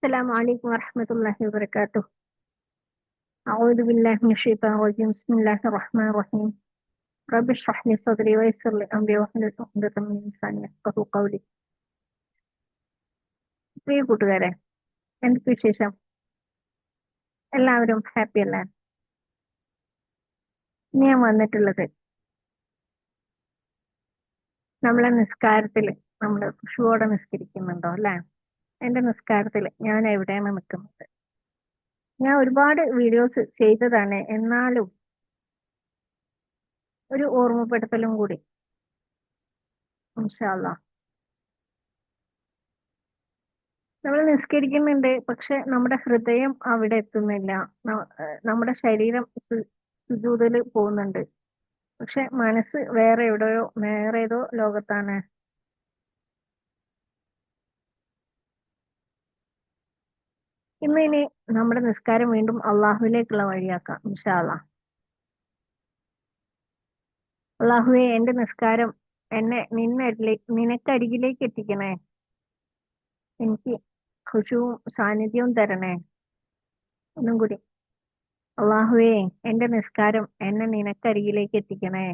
السلام عليكم ورحمة الله وبركاته. أعوذ بالله من الشيطان الرجيم. بسم الله الرحمن الرحيم. رب اشرح لي صدري ويسر لي أمري واحلل عقدة من لساني يفقهوا قولي. പ്രിയ കൂട്ടുകാരെ, എന്തൊക്കെ വിശേഷം? എല്ലാവരും ഹാപ്പി അല്ലേ? ഇനി ഞാൻ വന്നിട്ടുള്ളത് നമ്മളെ നിസ്കാരത്തിൽ നമ്മൾ ഖുശൂവോടെ നിസ്കരിക്കുന്നുണ്ടോ അല്ലേ? എന്റെ നിസ്കാരത്തിൽ ഞാൻ എവിടെയാണ് നിൽക്കുന്നത്? ഞാൻ ഒരുപാട് വീഡിയോസ് ചെയ്തതാണ്, എന്നാലും ഒരു ഓർമ്മപ്പെടുത്തലും കൂടി ഇൻഷാ അല്ലാ. നമ്മൾ നിസ്കരിക്കുന്നുണ്ട്, പക്ഷെ നമ്മുടെ ഹൃദയം അവിടെ എത്തുന്നില്ല. നമ്മുടെ ശരീരം സുജൂദില് പോകുന്നുണ്ട്, പക്ഷെ മനസ്സ് വേറെ എവിടെയോ, വേറെ ഏതോ ലോകത്താണ്. ഇനി നമ്മുടെ നിസ്കാരം വീണ്ടും അള്ളാഹുവിലേക്കുള്ള വഴിയാക്കാം ഇൻഷാ അല്ലാ. അള്ളാഹുവെ, എന്റെ നിസ്കാരം എന്നെ നിനക്കരികിലേക്ക് എത്തിക്കണേ. എനിക്ക് ഖുശൂവും സാന്നിധ്യവും തരണേ. ഒന്നും കൂടി. അള്ളാഹുവേ, എന്റെ നിസ്കാരം എന്നെ നിനക്കരികിലേക്ക് എത്തിക്കണേ.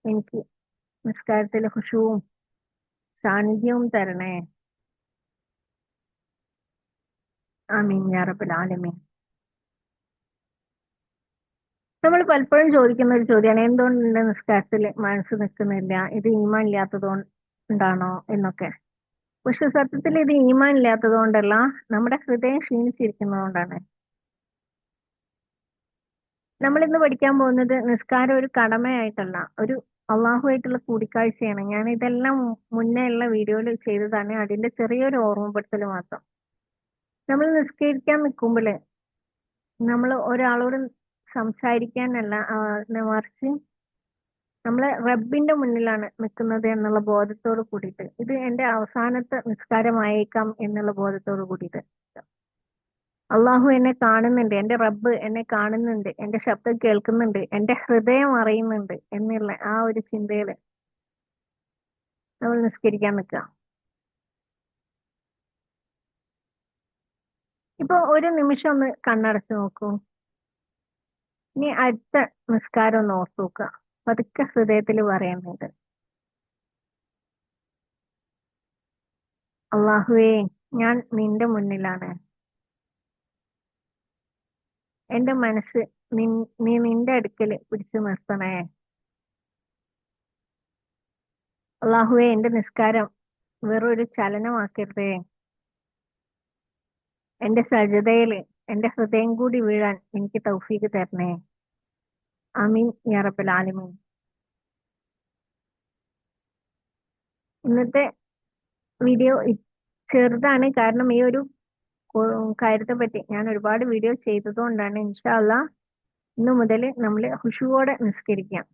എനിക്ക് നിസ്കാരത്തിലെ ഖുശൂവും സാന്നിധ്യവും തരണേ. ആമീൻ യാ റബ്ബൽ ആലമീൻ. നമ്മൾ പലപ്പോഴും ചോദിക്കുന്ന ഒരു ചോദ്യമാണ്, എന്തുകൊണ്ട് എന്റെ നിസ്കാരത്തിൽ മനസ്സ് നിൽക്കുന്നില്ല? ഇത് ഈമാൻ ഇല്ലാത്തത് കൊണ്ടാണോ എന്നൊക്കെ. പക്ഷെ സത്യത്തിൽ ഇത് ഈമാൻ ഇല്ലാത്തത് കൊണ്ടല്ല, നമ്മുടെ ഹൃദയം ക്ഷീണിച്ചിരിക്കുന്നതുകൊണ്ടാണ്. നമ്മൾ ഇന്ന് പഠിക്കാൻ പോകുന്നത് നിസ്കാരം ഒരു കടമയായിട്ടല്ല, ഒരു അള്ളാഹുവായിട്ടുള്ള കൂടിക്കാഴ്ചയാണ്. ഞാൻ ഇതെല്ലാം മുന്നേ ഉള്ള വീഡിയോയിൽ ചെയ്തതാണ്, അതിന്റെ ചെറിയൊരു ഓർമ്മപ്പെടുത്തൽ മാത്രം. നമ്മൾ നിസ്കരിക്കാൻ നിൽക്കുമ്പോൾ നമ്മൾ ഒരാളോട് സംസാരിക്കാനല്ല, മറിച്ച് നമ്മളെ റബ്ബിന്റെ മുന്നിലാണ് നിൽക്കുന്നത് എന്നുള്ള ബോധത്തോട് കൂടിയിട്ട്, ഇത് എന്റെ അവസാനത്തെ നിസ്കാരമായേക്കാം എന്നുള്ള ബോധത്തോട് കൂടിയിട്ട്, അള്ളാഹു എന്നെ കാണുന്നുണ്ട്, എന്റെ റബ്ബ് എന്നെ കാണുന്നുണ്ട്, എന്റെ ശബ്ദം കേൾക്കുന്നുണ്ട്, എന്റെ ഹൃദയം അറിയുന്നുണ്ട് എന്നുള്ള ആ ഒരു ചിന്തയില് നമ്മൾ നിസ്കരിക്കാൻ നിൽക്കുക. ഇപ്പൊ ഒരു നിമിഷം ഒന്ന് കണ്ണടച്ച് നോക്കൂ. ഇനി അടുത്ത നിസ്കാരം ഒന്ന് ഓർത്തു നോക്കുക. പതുക്കെ ഹൃദയത്തിൽ പറയുന്നുണ്ട്, അള്ളാഹുവേ, ഞാൻ നിന്റെ മുന്നിലാണ്. എന്റെ മനസ്സ് നീ നിന്റെ അടുക്കൽ പിടിച്ചു നിർത്തണേ. അള്ളാഹുവേ, എന്റെ നിസ്കാരം വേറൊരു ചലനമാക്കരുതേ. എന്റെ സജദയില് എന്റെ ഹൃദയം കൂടി വീഴാൻ എനിക്ക് തൗഫീക്ക് തരണേ. ആമീൻ യാ റബ്ബൽ ആലമീൻ. ഇന്നത്തെ വീഡിയോ ചെറുതാണ്, കാരണം ഈ ഒരു കാര്യത്തെ പറ്റി ഞാൻ ഒരുപാട് വീഡിയോ ചെയ്തതുകൊണ്ടാണ്. ഇൻഷാ അല്ലാ ഇന്നു മുതൽ നമ്മൾ ഖുശൂവോടെ നിസ്കരിക്കാം.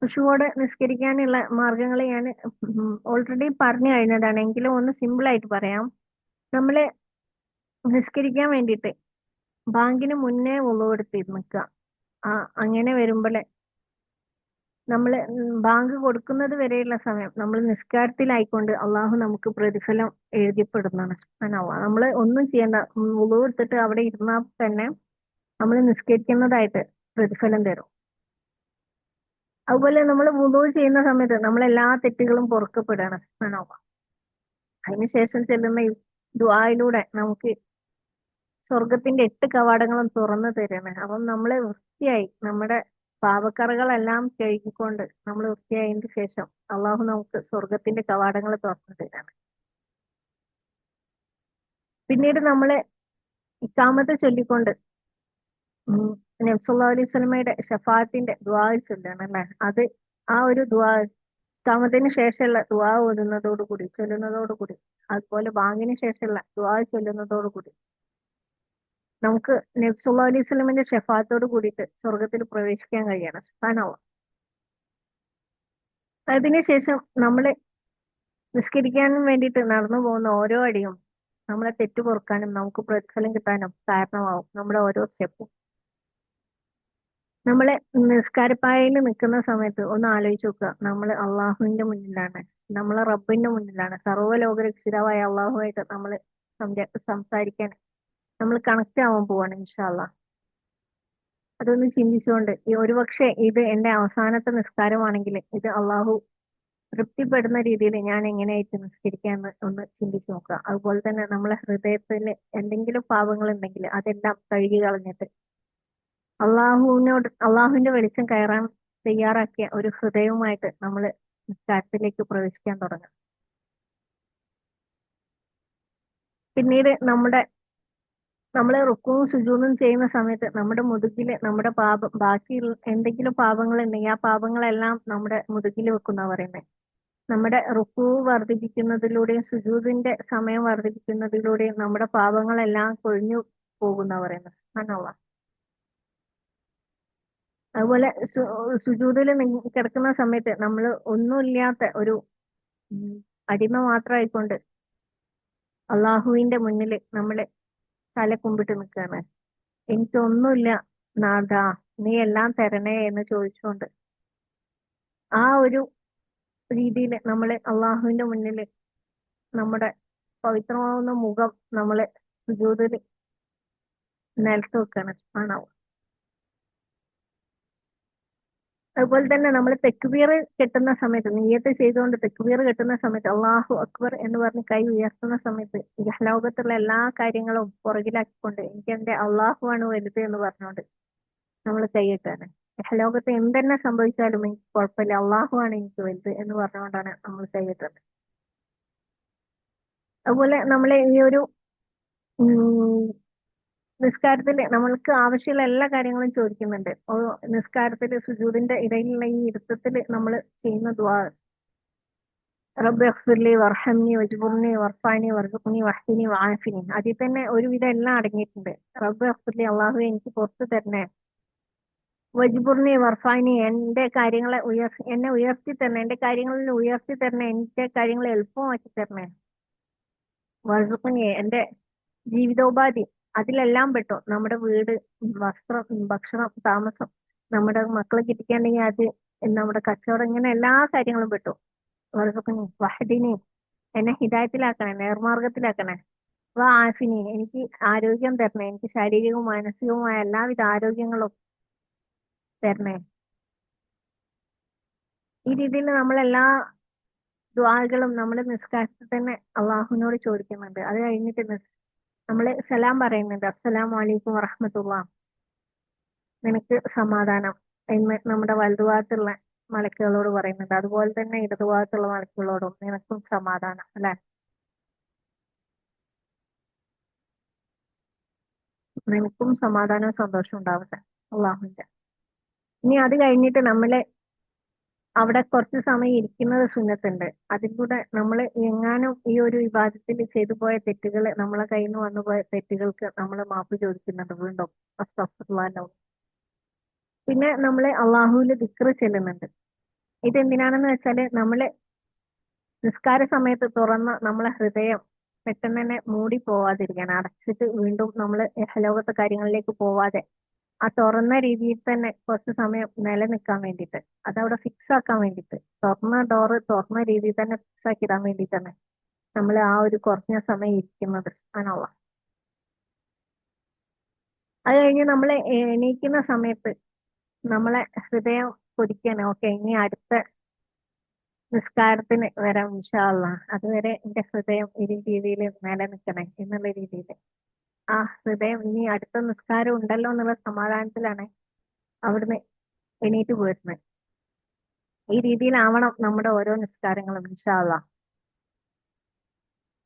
ഖുശൂവോടെ നിസ്കരിക്കാനുള്ള മാർഗങ്ങൾ ഞാൻ ഓൾറെഡി പറഞ്ഞു കഴിഞ്ഞതാണ്, എങ്കിലും ഒന്ന് സിമ്പിൾ ആയിട്ട് പറയാം. നമ്മള് നിസ്കരിക്കാൻ വേണ്ടിയിട്ട് ബാങ്കിന് മുന്നേ വുളു എടുത്ത് നിൽക്കുക. അങ്ങനെ വരുമ്പോളെ നമ്മൾ ബാങ്ക് കൊടുക്കുന്നത് വരെയുള്ള സമയം നമ്മൾ നിസ്കാരത്തിലായിക്കൊണ്ട് അള്ളാഹു നമുക്ക് പ്രതിഫലം എഴുതിപ്പെടുന്നതാണ്. നമ്മൾ ഒന്നും ചെയ്യേണ്ട, വുളു എടുത്തിട്ട് അവിടെ ഇരുന്നാൽ തന്നെ നമ്മൾ നിസ്കരിക്കുന്നതായിട്ട് പ്രതിഫലം തരും. അതുപോലെ നമ്മൾ വുളു ചെയ്യുന്ന സമയത്ത് നമ്മളെല്ലാ തെറ്റുകളും പൊറുക്കപ്പെടുകയാണ്. അതിനുശേഷം ചെല്ലുന്ന ഈ ദുആയിലൂടെ നമുക്ക് സ്വർഗത്തിന്റെ 8 കവാടങ്ങളും തുറന്നു തരുന്നത്. അപ്പം നമ്മളെ വൃത്തിയായി നമ്മുടെ പാപക്കറകളെല്ലാം കഴുകിക്കൊണ്ട് നമ്മൾ വൃത്തിയായതിനു ശേഷം അള്ളാഹു നമുക്ക് സ്വർഗത്തിന്റെ കവാടങ്ങൾ തുറന്നു തരാണ്. പിന്നീട് നമ്മള് ഇഖാമത്ത് ചൊല്ലിക്കൊണ്ട് നബി സല്ലല്ലാഹു അലൈഹി വസല്ലമയുടെ ഷഫാഅത്തിന്റെ ദുആ ചൊല്ലാണ് അല്ലെ. അത് ആ ഒരു ദുആ ഇഖാമത്തിന് ശേഷമുള്ള ദുആ ചൊല്ലുന്നതോടുകൂടി, അതുപോലെ ബാങ്കിന് ശേഷമുള്ള ദുആ ചൊല്ലുന്നതോടുകൂടി നമുക്ക് നബി സല്ലല്ലാഹു അലൈഹി വസല്ലമയുടെ ഷഫാഅത്തോട് കൂടിയിട്ട് സ്വർഗത്തിൽ പ്രവേശിക്കാൻ കഴിയണം. സുബ്ഹാനല്ലാഹ്. അതിനുശേഷം നമ്മൾ നിസ്കരിക്കാനും വേണ്ടിയിട്ട് നടന്നു പോകുന്ന ഓരോ അടിയും നമ്മളെ തെറ്റ് പൊറുക്കാനും നമുക്ക് പ്രതിഫലം കിട്ടാനും കാരണമാവും നമ്മുടെ ഓരോ സ്റ്റെപ്പും. നമ്മള് നിസ്കാരപ്പായയിൽ നിൽക്കുന്ന സമയത്ത് ഒന്ന് ആലോചിച്ച് നോക്കുക. നമ്മൾ അള്ളാഹുവിന്റെ മുന്നിലാണ്, നമ്മളെ റബ്ബിന്റെ മുന്നിലാണ്, സർവ്വലോക രക്ഷിതാവായ അള്ളാഹുമായിട്ട് നമ്മൾ സംസാരിക്കാൻ നമ്മൾ കണക്ട് ആവാൻ പോവാണ് ഇൻഷാ അള്ളാഹ്. അതൊന്ന് ചിന്തിച്ചുകൊണ്ട് ഈ ഒരുപക്ഷെ ഇത് എന്റെ അവസാനത്തെ നിസ്കാരമാണെങ്കിൽ ഇത് അള്ളാഹു തൃപ്തിപ്പെടുന്ന രീതിയിൽ ഞാൻ എങ്ങനെയായിട്ട് നിസ്കരിക്കാന്ന് ഒന്ന് ചിന്തിച്ചു നോക്കുക. അതുപോലെ തന്നെ നമ്മളെ ഹൃദയത്തിൽ എന്തെങ്കിലും പാപങ്ങൾ ഉണ്ടെങ്കിൽ അതെല്ലാം കഴുകി കളഞ്ഞിട്ട് അള്ളാഹുവിന്റെ വെളിച്ചം കയറാൻ തയ്യാറാക്കിയ ഒരു ഹൃദയവുമായിട്ട് നമ്മൾ നിസ്കാരത്തിലേക്ക് പ്രവേശിക്കാൻ തുടങ്ങും. പിന്നീട് നമ്മൾ റുക്കുവും സുജൂദും ചെയ്യുന്ന സമയത്ത് നമ്മുടെ മുതുകില് നമ്മുടെ ബാക്കി എന്തെങ്കിലും പാപങ്ങൾ ഉണ്ടെങ്കിൽ ആ പാപങ്ങളെല്ലാം നമ്മുടെ മുതുകിൽ വെക്കുന്ന പറയുന്നത്. നമ്മുടെ റുക്കു വർദ്ധിപ്പിക്കുന്നതിലൂടെയും സുജൂദിന്റെ സമയം വർദ്ധിപ്പിക്കുന്നതിലൂടെയും നമ്മുടെ പാപങ്ങളെല്ലാം കൊഴിഞ്ഞു പോകുന്ന പറയുന്നത്. സുബ്ഹാനല്ലാഹ്. അതുപോലെ സുജൂദിൽ കിടക്കുന്ന സമയത്ത് നമ്മൾ ഒന്നുമില്ലാത്ത ഒരു അടിമ മാത്രമായിക്കൊണ്ട് അള്ളാഹുവിന്റെ മുന്നിൽ നമ്മൾ തല കുമ്പിട്ട് നിൽക്കുകയാണ്. എനിക്കൊന്നുമില്ല നാഥാ, നീ എല്ലാം തരണേ എന്ന് ചോദിച്ചുകൊണ്ട് ആ ഒരു രീതിയിൽ നമ്മൾ അള്ളാഹുവിന്റെ മുന്നിൽ നമ്മുടെ പവിത്രമാവുന്ന മുഖം നമ്മള് സുജൂദിൽ നിലത്ത് വെക്കാണ്. സുബ്ഹാനല്ലാഹ്. അതുപോലെ തന്നെ നമ്മൾ തെക്ബീർ കെട്ടുന്ന സമയത്ത് നിയ്യത്ത് ചെയ്തുകൊണ്ട് തെക്ബീർ കെട്ടുന്ന സമയത്ത് അള്ളാഹു അക്ബർ എന്ന് പറഞ്ഞ് കൈ ഉയർത്തുന്ന സമയത്ത് ഇഹ്ലോകത്തുള്ള എല്ലാ കാര്യങ്ങളും പുറകിലാക്കിക്കൊണ്ട് എനിക്ക് എന്റെ അള്ളാഹുവാണ് വലുത് എന്ന് പറഞ്ഞുകൊണ്ട് നമ്മൾ കൈയിട്ടാണ്. ഇഹ്ലോകത്ത് എന്തെന്നെ സംഭവിച്ചാലും എനിക്ക് കുഴപ്പമില്ല, അള്ളാഹുവാണ് എനിക്ക് വലുത് എന്ന് പറഞ്ഞുകൊണ്ടാണ് നമ്മൾ കൈയിട്ടത്. അതുപോലെ നമ്മൾ ഈ ഒരു നിസ്കാരത്തിൽ നമ്മൾക്ക് ആവശ്യമുള്ള എല്ലാ കാര്യങ്ങളും ചോദിക്കുന്നുണ്ട്. നിസ്കാരത്തിൽ സുജൂദിന്റെ ഇടയിലുള്ള ഈ ഇരുത്തത്തിൽ നമ്മൾ ചെയ്യുന്ന ദുആ, റബ്ബി ഇഗ്ഫിർലി വർഹംനി വജ്ബുർനി വർഫഅനി വർസുഖ്നി വഹ്ദിനി വആഫിനി, അതിൽ തന്നെ ഒരുവിധം എല്ലാം അടങ്ങിയിട്ടുണ്ട്. റബ്ബി ഇഗ്ഫിർലി, അള്ളാഹു എനിക്ക് പുറത്തു തരണേ, വജ്ബുർനി വർഫഅനി, എന്റെ കാര്യങ്ങളെ എന്നെ ഉയർത്തി തരണേ, എന്റെ കാര്യങ്ങളിൽ ഉയർത്തി തരണേ, എന്റെ കാര്യങ്ങളെ എളുപ്പമാക്കി തരണേ, വർസുഖ്നി, എന്റെ ജീവിതോപാധി അതിലെല്ലാം പെട്ടു. നമ്മുടെ വീട്, വസ്ത്രം, ഭക്ഷണം, താമസം, നമ്മുടെ മക്കളെ കിട്ടിക്കാണ്ടെങ്കിൽ അത്, നമ്മുടെ കച്ചവടം, ഇങ്ങനെ എല്ലാ കാര്യങ്ങളും പെട്ടു. വർസുഖ്നി വഹ്ദിനി, എന്നെ ഹിദായത്തിലാക്കണേ, നേർമാർഗത്തിലാക്കണേ, ആഫിനി, എനിക്ക് ആരോഗ്യം തരണേ, എനിക്ക് ശാരീരികവും മാനസികവുമായ എല്ലാവിധ ആരോഗ്യങ്ങളും തരണേ. ഈ രീതിയിൽ നമ്മളെല്ലാ ദുആകളും നമ്മൾ നിസ്കാരത്തിൽ തന്നെ അള്ളാഹുവിനോട് ചോദിക്കുന്നുണ്ട്. അത് കഴിഞ്ഞിട്ട് നമ്മള് സലാം പറയുന്നുണ്ട്, അസ്സലാമു അലൈക്കും വറഹ്മത്തുള്ളാഹ്, നിനക്ക് സമാധാനം എന്ന് നമ്മുടെ വലതുഭാഗത്തുള്ള മലക്കുകളോട് പറയുന്നുണ്ട്. അതുപോലെ തന്നെ ഇടതുഭാഗത്തുള്ള മലക്കുകളോടും നിനക്കും സമാധാനം, അല്ലെ? നിനക്കും സമാധാനവും സന്തോഷവും ഉണ്ടാവട്ടെ അള്ളാഹുവിന്റെ. ഇനി അത് കഴിഞ്ഞിട്ട് നമ്മള് അവിടെ കുറച്ച് സമയം ഇരിക്കുന്നത് സുന്നത്തുണ്ട്. അതിൽ കൂടെ നമ്മൾ എങ്ങാനും ഈ ഒരു വിവാദത്തിൽ ചെയ്തു പോയ തെറ്റുകൾ, നമ്മളെ കയ്യിൽ നിന്ന് വന്നു പോയ തെറ്റുകൾക്ക് നമ്മൾ മാപ്പ് ചോദിക്കുന്നുണ്ട് വീണ്ടും. അസ്തഗ്ഫിറുല്ലാഹ്. പിന്നെ നമ്മൾ അള്ളാഹുവിൽ ദിക്ർ ചെല്ലുന്നുണ്ട്. ഇതെന്തിനാണെന്ന് വെച്ചാല് നമ്മള് നിസ്കാര സമയത്ത് തുറന്ന നമ്മളെ ഹൃദയം പെട്ടെന്ന് തന്നെ മൂടി പോവാതിരിക്കാൻ, അടച്ചിട്ട് വീണ്ടും നമ്മൾ ഇഹലോകത്തെ കാര്യങ്ങളിലേക്ക് പോവാതെ ആ തുറന്ന രീതിയിൽ തന്നെ കുറച്ച് സമയം നിലനിൽക്കാൻ വേണ്ടിയിട്ട്, അതവിടെ ഫിക്സ് ആക്കാൻ വേണ്ടിയിട്ട്, തുറന്ന ഡോറ് തുറന്ന രീതിയിൽ തന്നെ ഫിക്സ് ആക്കി ഇടാൻ വേണ്ടിയിട്ടാണ് നമ്മൾ ആ ഒരു കുറഞ്ഞ സമയം ഇരിക്കുന്നത്. ആണുള്ള അത് കഴിഞ്ഞ് നമ്മൾ എണീക്കുന്ന സമയത്ത് നമ്മളെ ഹൃദയം കൊതിക്കാണ്, ഓക്കെ ഇനി അടുത്ത നിസ്കാരത്തിന് വരാം ഇൻഷാ അള്ളാഹ്, അതുവരെ എന്റെ ഹൃദയം ഈ രീതിയിൽ നിലനിൽക്കണേ എന്നുള്ള രീതിയിൽ ആ ഹൃദയം ഇനി അടുത്ത നിസ്കാരം ഉണ്ടല്ലോ എന്നുള്ള സമാധാനത്തിലാണ് അവിടുന്ന് എണീറ്റ് പോരുന്നത്. ഈ രീതിയിലാവണം നമ്മുടെ ഓരോ നിസ്കാരങ്ങളും ഇൻഷാ അള്ളാഹ്.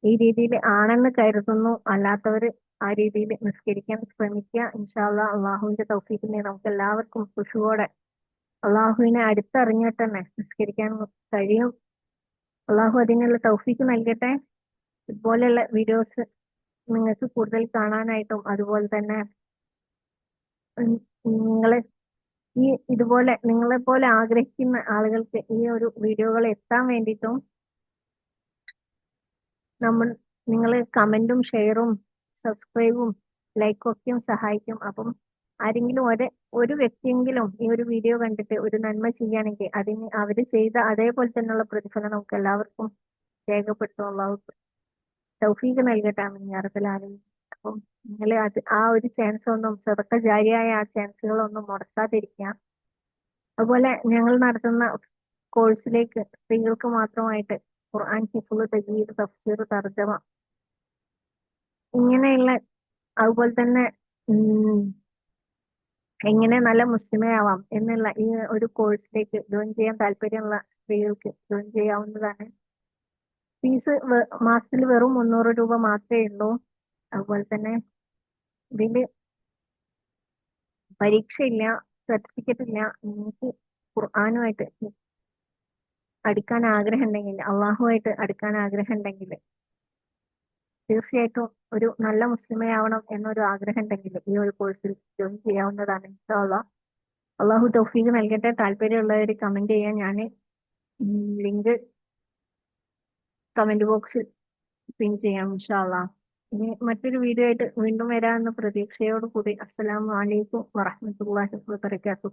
ഈ രീതിയിൽ ആണെന്ന് കരുതുന്നു, അല്ലാത്തവര് ആ രീതിയിൽ നിസ്കരിക്കാൻ ശ്രമിക്കുക ഇൻഷാ അള്ളാഹ്. അള്ളാഹുവിന്റെ തൗഫീഖിനെ നമുക്ക് എല്ലാവർക്കും ഖുശൂവോടെ അള്ളാഹുവിനെ അടുത്തറിഞ്ഞിട്ട് തന്നെ നിസ്കരിക്കാൻ കഴിയും. അള്ളാഹു അതിനുള്ള തൗഫീഖ് നൽകട്ടെ. ഇതുപോലെയുള്ള വീഡിയോസ് നിങ്ങൾക്ക് കൂടുതൽ കാണാനായിട്ടും, അതുപോലെ തന്നെ നിങ്ങൾ ഇതുപോലെ നിങ്ങളെ പോലെ ആഗ്രഹിക്കുന്ന ആളുകൾക്ക് ഈ ഒരു വീഡിയോകൾ എത്താൻ വേണ്ടിയിട്ടും നിങ്ങൾ കമന്റും ഷെയറും സബ്സ്ക്രൈബും ലൈക്കും ഒക്കെയും സഹായിക്കും. അപ്പം ആരെങ്കിലും ഒരു വ്യക്തിയെങ്കിലും ഈ ഒരു വീഡിയോ കണ്ടിട്ട് ഒരു നന്മ ചെയ്യുകയാണെങ്കിൽ അതിന് അവര് ചെയ്ത അതേപോലെ തന്നെയുള്ള പ്രതിഫലം നമുക്ക് എല്ലാവർക്കും രേഖപ്പെടുത്തും. അള്ളാഹു തൗഫീഖ് നൽകട്ടെ. ആമീൻ യാ റബ്ബൽ ആലമീൻ. അപ്പം നിങ്ങൾ അത് ആ ഒരു ചാൻസ് ഒന്നും സദഖ ജാരിയായ ആ ചാൻസുകളൊന്നും മുടക്കാതിരിക്കുക. അതുപോലെ ഞങ്ങൾ നടത്തുന്ന കോഴ്സിലേക്ക് സ്ത്രീകൾക്ക് മാത്രമായിട്ട് ഖുർആൻ ഹിഫ്ള്, തജ്വീദ്, തഫ്സീർ, തർജമ ഇങ്ങനെയുള്ള, അതുപോലെ തന്നെ എങ്ങനെ നല്ല മുസ്ലിമയാവാം എന്നുള്ള ഈ ഒരു കോഴ്സിലേക്ക് ജോയിൻ ചെയ്യാൻ താല്പര്യമുള്ള സ്ത്രീകൾക്ക് ജോയിൻ ചെയ്യാവുന്നതാണ്. ഫീസ് മാസത്തിൽ വെറും 300 രൂപ മാത്രമേ ഉള്ളൂ. അതുപോലെ തന്നെ ഇതില് പരീക്ഷയില്ല, സർട്ടിഫിക്കറ്റ് ഇല്ല. നിങ്ങൾക്ക് ഖുർആനുമായിട്ട് അടുക്കാൻ ആഗ്രഹം ഉണ്ടെങ്കിൽ, അള്ളാഹുമായിട്ട് അടുക്കാൻ ആഗ്രഹം ഉണ്ടെങ്കിൽ, തീർച്ചയായിട്ടും ഒരു നല്ല മുസ്ലിമയാവണം എന്നൊരു ആഗ്രഹം ഉണ്ടെങ്കിൽ ഈ ഒരു കോഴ്സിൽ ജോയിൻ ചെയ്യാവുന്നതാണ്. ഇൻഷാ അള്ളാഹ്. അള്ളാഹു തൗഫീഖ് നൽകട്ടെ. താല്പര്യമുള്ളവർ കമന്റ് ചെയ്യാൻ ഞാൻ ലിങ്ക് കമന്റ് ബോക്സിൽ പിൻ ചെയ്യാം ഇൻഷാ അള്ളാഹ്. ഇനി മറ്റൊരു വീഡിയോ ആയിട്ട് വീണ്ടും വരാമെന്ന പ്രതീക്ഷയോട് കൂടി അസ്സലാമു അലൈക്കും വറഹ്മത്തുള്ളാഹി വബറകാതുഹു.